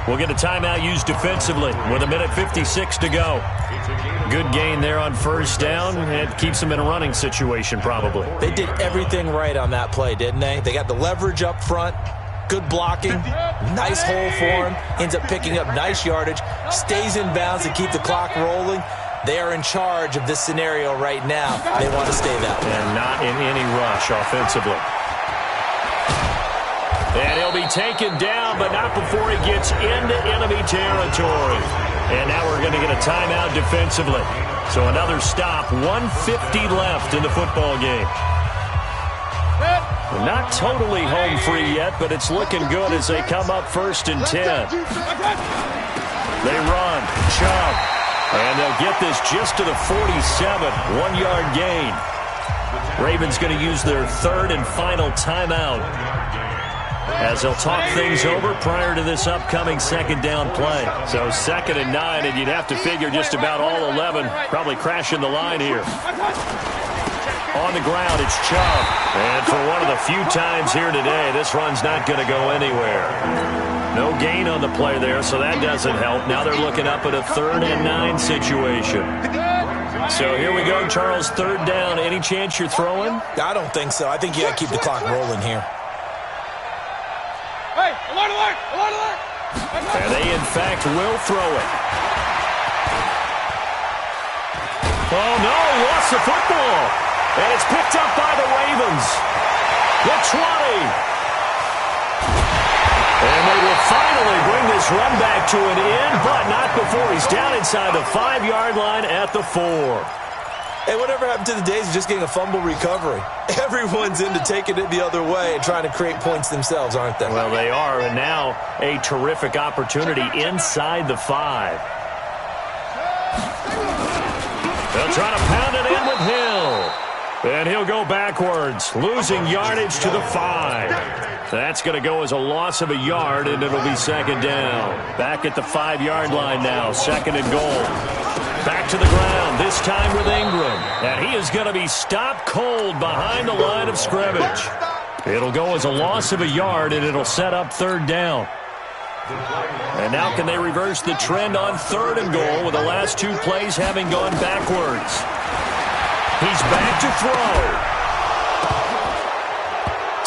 [SPEAKER 1] we'll get a timeout used defensively with 1:56 to go. Good gain there on 1st down. It keeps them in a running situation probably.
[SPEAKER 3] They did everything right on that play, didn't they? They got the leverage up front, good blocking, nice hole for him, ends up picking up nice yardage, stays in bounds to keep the clock rolling. They are in charge of this scenario right now. They want to stay that way.
[SPEAKER 1] And not in any rush offensively. And he'll be taken down, but not before he gets into enemy territory. And now we're going to get a timeout defensively. So another stop, 1:50 left in the football game. We're not totally home free yet, but it's looking good as they come up 1st and 10. They run, Chubb, and they'll get this just to the 47, 1-yard gain. Ravens going to use their 3rd and final timeout as they'll talk things over prior to this upcoming 2nd down play. So 2nd and 9, and you'd have to figure just about all 11 probably crashing the line here. On the ground, it's Chubb. And for one of the few times here today, this run's not going to go anywhere. No gain on the play there, so that doesn't help. Now they're looking up at a 3rd and 9 situation. So here we go, Charles, 3rd down. Any chance you're throwing?
[SPEAKER 3] I don't think so. I think you got to keep the clock rolling here.
[SPEAKER 2] Hey, alert, alert, alert, alert.
[SPEAKER 1] And they, in fact, will throw it. Oh, no, lost the football. And it's picked up by the Ravens. The 20. And they will finally bring this run back to an end, but not before he's down inside the 5-yard line at the 4.
[SPEAKER 3] Hey, whatever happened to the days of just getting a fumble recovery? Everyone's into taking it the other way and trying to create points themselves, aren't they?
[SPEAKER 1] Well, they are, and now a terrific opportunity inside the 5. They'll try to pound it in with Hill. And he'll go backwards, losing yardage to the 5. That's going to go as a loss of a yard, and it'll be 2nd down. Back at the 5-yard line now, 2nd and goal. Back to the ground, this time with Ingram. And he is going to be stopped cold behind the line of scrimmage. It'll go as a loss of a yard, and it'll set up third down. And now can they reverse the trend on 3rd and goal with the last 2 plays having gone backwards? He's back to throw.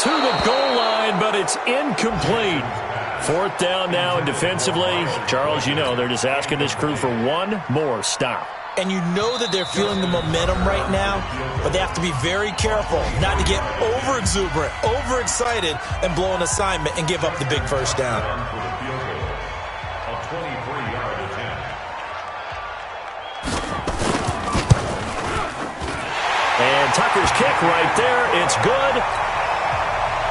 [SPEAKER 1] To the goal line, but it's incomplete. 4th down now, and defensively, Charles, you know, they're just asking this crew for one more stop.
[SPEAKER 3] And you know that they're feeling the momentum right now, but they have to be very careful not to get over-exuberant, overexcited, and blow an assignment and give up the big first down.
[SPEAKER 4] A 23-yard attempt.
[SPEAKER 1] And Tucker's kick right there. It's good.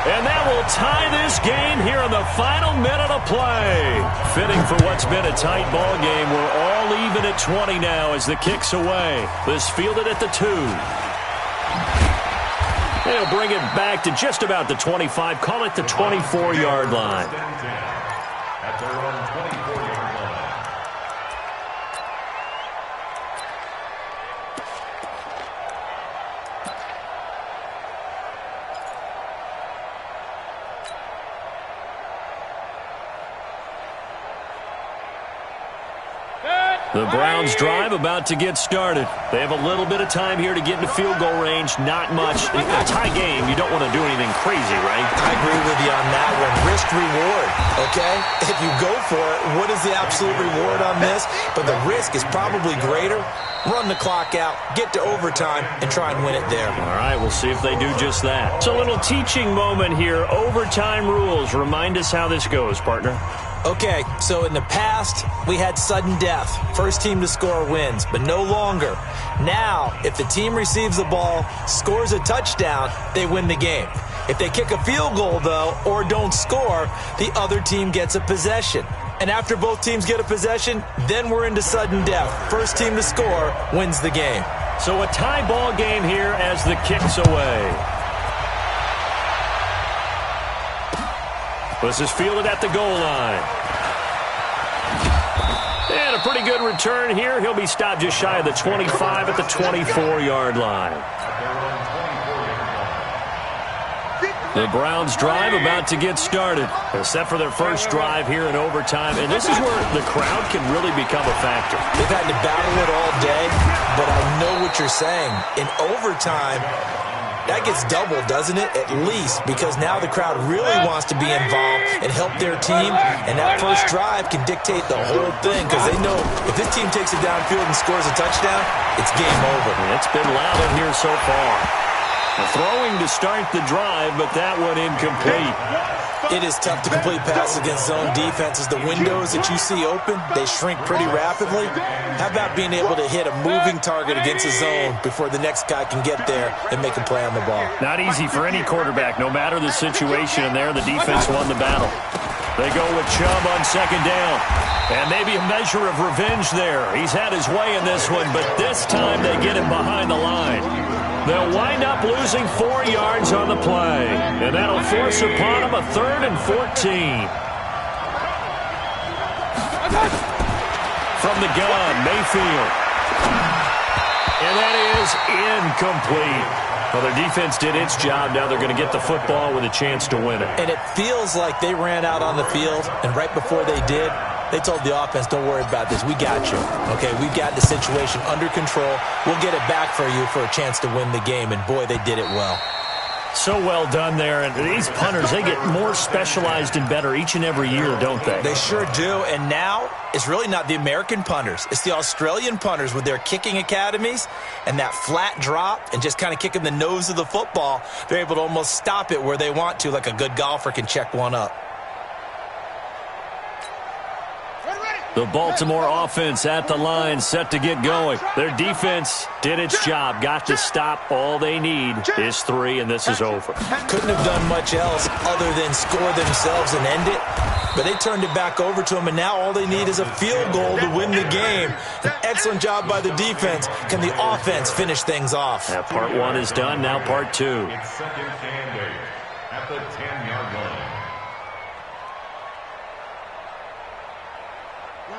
[SPEAKER 1] And that will tie this game here in the final minute of play. Fitting for what's been a tight ball game. We're all even at 20 now as the kick's away. This fielded at the 2. They'll bring it back to just about the 25. Call it the 24-yard line.
[SPEAKER 4] At their own 24-yard line.
[SPEAKER 1] The Browns drive about to get started. They have a little bit of time here to get into field goal range. Not much. In a tie game, you don't want to do anything crazy, right?
[SPEAKER 3] I agree with you on that one. Risk reward, okay? If you go for it, what is the absolute reward on this? But the risk is probably greater. Run the clock out, get to overtime, and try and win it there.
[SPEAKER 1] All right, we'll see if they do just that. So a little teaching moment here. Overtime rules. Remind us how this goes, partner.
[SPEAKER 3] Okay, so in the past, we had sudden death. First team to score wins, but no longer. Now, if the team receives the ball, scores a touchdown, they win the game. If they kick a field goal, though, or don't score, the other team gets a possession. And after both teams get a possession, then we're into sudden death. First team to score wins the game.
[SPEAKER 1] So a tie ball game here as the kick's away. This is fielded at the goal line. And a pretty good return here. He'll be stopped just shy of the 25 at the 24-yard line. The Browns drive about to get started. Except for their first drive here in overtime. And this is where the crowd can really become a factor.
[SPEAKER 3] They've had to battle it all day, but I know what you're saying. In overtime, that gets doubled, doesn't it? At least, because now the crowd really wants to be involved and help their team, and that first drive can dictate the whole thing because they know if this team takes it downfield and scores a touchdown, it's game over.
[SPEAKER 1] It's been loud in here so far. Throwing to start the drive, but that one incomplete.
[SPEAKER 3] It is tough to complete passes against zone defenses. The windows that you see open, they shrink pretty rapidly. How about being able to hit a moving target against a zone before the next guy can get there and make a play on the ball?
[SPEAKER 1] Not easy for any quarterback, no matter the situation. And there, the defense won the battle. They go with Chubb on 2nd down. And maybe a measure of revenge there. He's had his way in this one, but this time they get him behind the line. They'll wind up losing 4 yards on the play. And that'll force upon them a 3rd and 14. From the gun, Mayfield. And that is incomplete. Well, their defense did its job. Now they're going to get the football with a chance to win it.
[SPEAKER 3] And it feels like they ran out on the field, and right before they did, they told the offense, don't worry about this. We got you. Okay, we've got the situation under control. We'll get it back for you for a chance to win the game. And, boy, they did it well.
[SPEAKER 1] So well done there. And these punters, they get more specialized and better each and every year, don't they?
[SPEAKER 3] They sure do. And now it's really not the American punters. It's the Australian punters with their kicking academies and that flat drop and just kind of kicking the nose of the football. They're able to almost stop it where they want to, like a good golfer can check one up.
[SPEAKER 1] The Baltimore offense at the line, set to get going. Their defense did its job, got to stop. All they need is 3, and this is over.
[SPEAKER 3] Couldn't have done much else other than score themselves and end it. But they turned it back over to them, and now all they need is a field goal to win the game. An excellent job by the defense. Can the offense finish things off?
[SPEAKER 1] That part 1 is done, now part 2.
[SPEAKER 4] It's 2nd and 8 at the 10-yard line.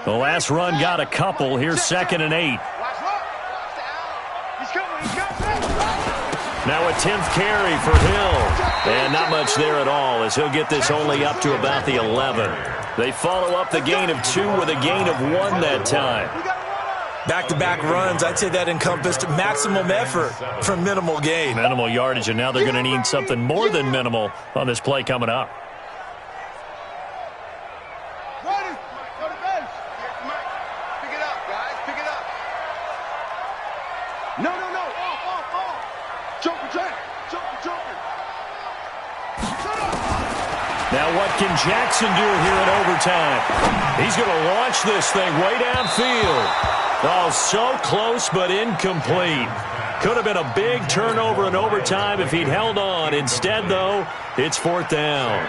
[SPEAKER 1] The last run got a couple. Here's 2nd and 8. Now a 10th carry for Hill. And not much there at all as he'll get this only up to about the 11. They follow up the gain of 2 with a gain of 1 that time.
[SPEAKER 3] Back-to-back runs, I'd say that encompassed maximum effort for minimal gain.
[SPEAKER 1] Minimal yardage, and now they're going to need something more than minimal on this play coming up. Now what can Jackson do here in overtime? He's going to launch this thing way downfield. Oh, so close but incomplete. Could have been a big turnover in overtime if he'd held on. Instead, though, it's 4th down.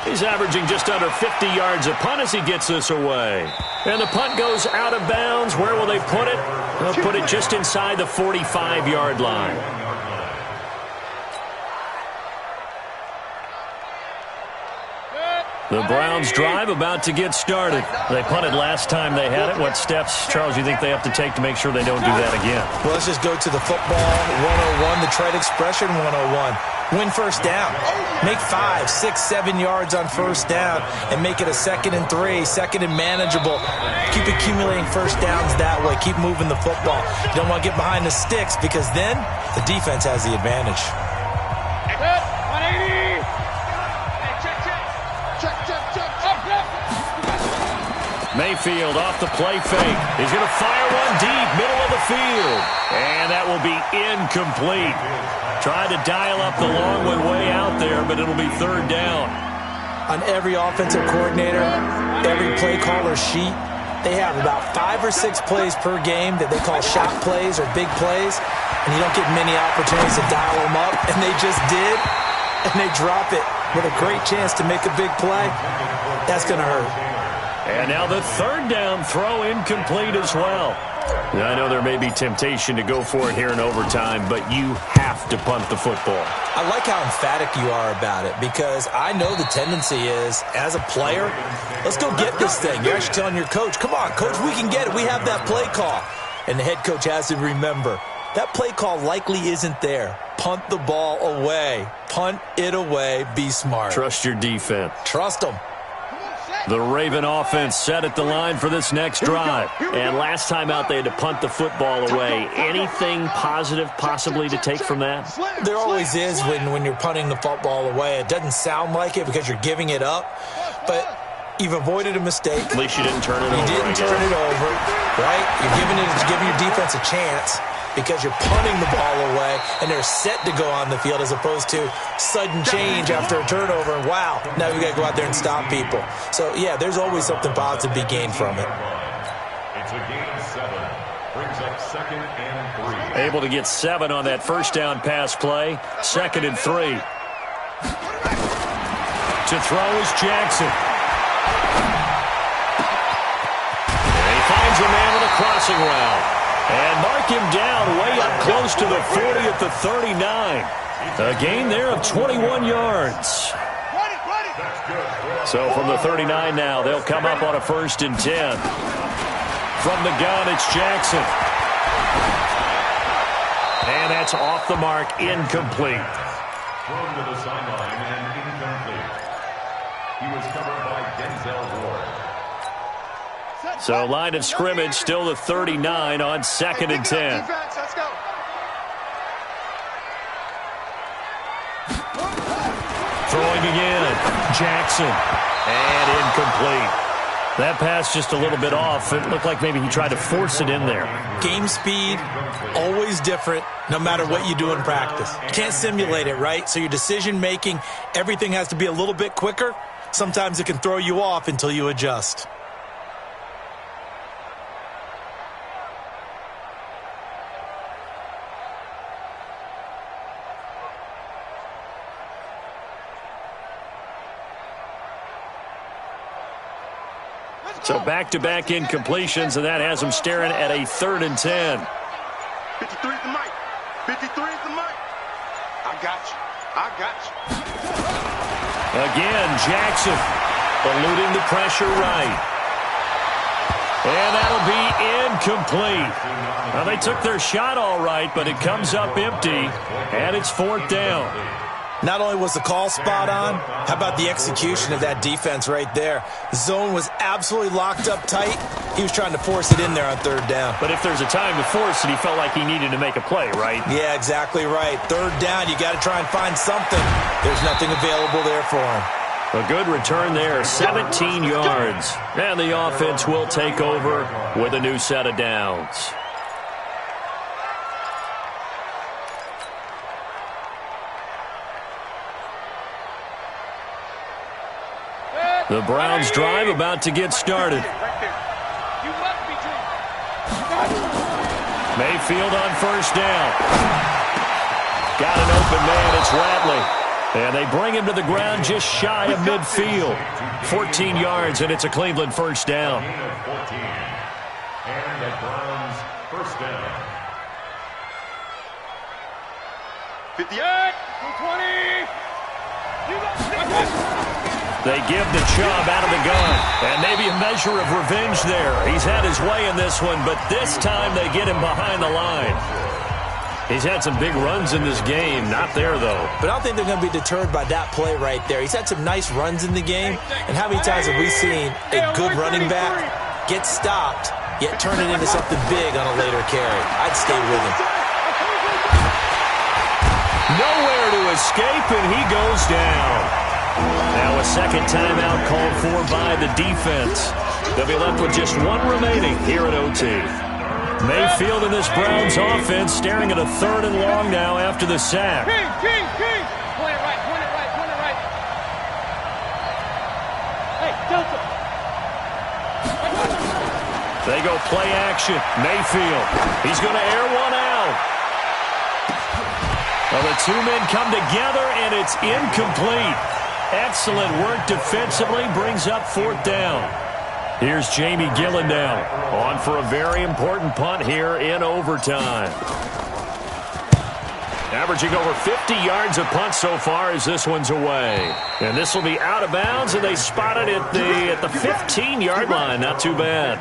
[SPEAKER 1] He's averaging just under 50 yards a punt as he gets this away. And the punt goes out of bounds. Where will they put it? They'll put it just inside the 45-yard line. The Browns drive about to get started. They punted last time they had it. What steps, Charles, you think they have to take to make sure they don't do that again?
[SPEAKER 3] Well, let's just go to the football 101, the trade expression 101. Win first down. Make 5, 6, 7 yards on first down and make it a 2nd and 3, 2nd and manageable. Keep accumulating first downs that way. Keep moving the football. You don't want to get behind the sticks because then the defense has the advantage.
[SPEAKER 2] 180.
[SPEAKER 1] Mayfield off the play fake. He's going to fire one deep, middle of the field. And that will be incomplete. Tried to dial up the long one way out there, but it'll be 3rd down.
[SPEAKER 3] On every offensive coordinator, every play caller sheet, they have about 5 or 6 plays per game that they call shot plays or big plays, and you don't get many opportunities to dial them up, and they just did, and they drop it with a great chance to make a big play. That's going to hurt.
[SPEAKER 1] And now the 3rd down throw incomplete as well. Now, I know there may be temptation to go for it here in overtime, but you have to punt the football.
[SPEAKER 3] I like how emphatic you are about it because I know the tendency is, as a player, let's go get this thing. You're actually telling your coach, come on, coach, we can get it. We have that play call. And the head coach has to remember, that play call likely isn't there. Punt the ball away. Punt it away. Be smart.
[SPEAKER 1] Trust your defense.
[SPEAKER 3] Trust them.
[SPEAKER 1] The Raven offense set at the line for this next drive. And last time out, they had to punt the football away. Anything positive possibly to take from that?
[SPEAKER 3] There always is when you're punting the football away. It doesn't sound like it because you're giving it up, but you've avoided a mistake.
[SPEAKER 1] At least you didn't turn it over.
[SPEAKER 3] You didn't turn it over, right? You're giving your defense a chance because you're punting the ball away, and they're set to go on the field as opposed to sudden change after a turnover. And wow, now we got to go out there and stop people. So, yeah, there's always something positive to be gained from it.
[SPEAKER 4] It's a gain of 7. Brings up 2nd and 3.
[SPEAKER 1] Able to get 7 on that first down pass play. 2nd and 3. To throw is Jackson. And he finds a man with a crossing route. And mark him down way up close to the 40 at the 39. A gain there of 21 yards. So from the 39 now, they'll come up on a 1st and 10. From the gun, it's Jackson. And that's off the mark, incomplete.
[SPEAKER 4] Thrown to the sideline and incomplete. He was covered by Denzel Ward.
[SPEAKER 1] So line of scrimmage, still the 39 on 2nd and 10. Throwing again, Jackson, and incomplete. That pass just a little bit off. It looked like maybe he tried to force it in there.
[SPEAKER 3] Game speed, always different, no matter what you do in practice. You can't simulate it, right? So your decision-making, everything has to be a little bit quicker. Sometimes it can throw you off until you adjust.
[SPEAKER 1] So back-to-back incompletions, and that has him staring at a 3rd and 10.
[SPEAKER 2] 53 is the mic. 53 is the mic. I got you. I got you.
[SPEAKER 1] Again, Jackson eluding the pressure right. And that'll be incomplete. Now, they took their shot all right, but it comes up empty, and it's 4th down.
[SPEAKER 3] Not only was the call spot on, how about the execution of that defense right there? The zone was absolutely locked up tight. He was trying to force it in there on 3rd down.
[SPEAKER 1] But if there's a time to force it, he felt like he needed to make a play, right?
[SPEAKER 3] Yeah, exactly right. 3rd down, you got to try and find something. There's nothing available there for him.
[SPEAKER 1] A good return there, 17 yards. And the offense will take over with a new set of downs. The Browns drive about to get started. Mayfield on 1st down. Got an open man, it's Ratley. And they bring him to the ground just shy of midfield. 14 yards, and it's a Cleveland 1st down.
[SPEAKER 4] And the Browns 1st down.
[SPEAKER 2] 58, 20.
[SPEAKER 1] They give the Chubb out of the gun. And maybe a measure of revenge there. He's had his way in this one, but this time they get him behind the line. He's had some big runs in this game. Not there, though.
[SPEAKER 3] But I don't think they're going to be deterred by that play right there. He's had some nice runs in the game. And how many times have we seen a good running back get stopped, yet turn it into something big on a later carry? I'd stay with him.
[SPEAKER 1] Nowhere to escape, and he goes down. Now a second timeout called for by the defense. They'll be left with just one remaining here at OT. Mayfield in this Browns offense staring at a 3rd and long now after the sack.
[SPEAKER 2] King. Point it right. Hey, Delta.
[SPEAKER 1] They go play action. Mayfield. He's going to air one out. Well, the two men come together, and it's incomplete. Excellent work defensively. Brings up 4th down. Here's Jamie Gillendown on for a very important punt here in overtime. Averaging over 50 yards a punt so far as this one's away. And this will be out of bounds, and they spot it at the 15-yard line. Not too bad.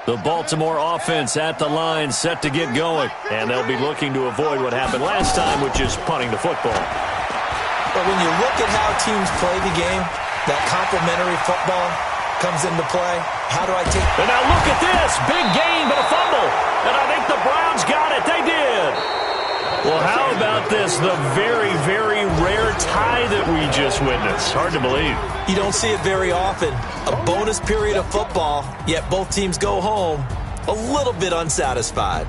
[SPEAKER 1] The Baltimore offense at the line, set to get going. And they'll be looking to avoid what happened last time, which is punting the football.
[SPEAKER 3] But when you look at how teams play the game, that complementary football comes into play. How do I take...
[SPEAKER 1] And now look at this. Big gain, but a fumble. And I think the Browns got it. They did. Well, how about this? The very, very rare tie that we just witnessed. Hard to believe.
[SPEAKER 3] You don't see it very often. A bonus period of football, yet both teams go home a little bit unsatisfied.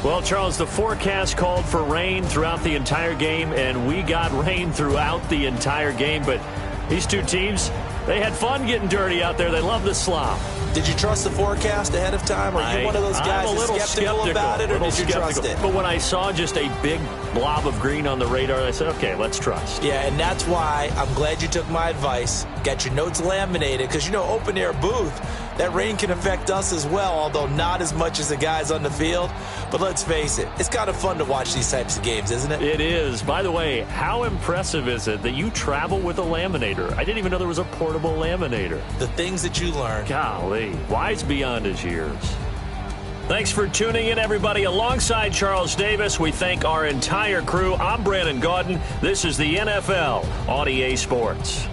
[SPEAKER 1] Well, Charles, the forecast called for rain throughout the entire game, and we got rain throughout the entire game. But these two teams, they had fun getting dirty out there. They love the slop.
[SPEAKER 3] Did you trust the forecast ahead of time? Are you one of those guys that's skeptical about it, or did you trust it?
[SPEAKER 1] But when I saw just a big blob of green on the radar, I said, okay, let's trust.
[SPEAKER 3] Yeah, and that's why I'm glad you took my advice. Got your notes laminated, because, open-air booth, that rain can affect us as well, although not as much as the guys on the field. But let's face it, it's kind of fun to watch these types of games, isn't it?
[SPEAKER 1] It is. By the way, how impressive is it that you travel with a laminator? I didn't even know there was a portable laminator.
[SPEAKER 3] The things that you learn.
[SPEAKER 1] Golly, wise beyond his years. Thanks for tuning in, everybody. Alongside Charles Davis, we thank our entire crew. I'm Brandon Gaudin. This is the NFL on EA Sports.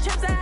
[SPEAKER 5] trips I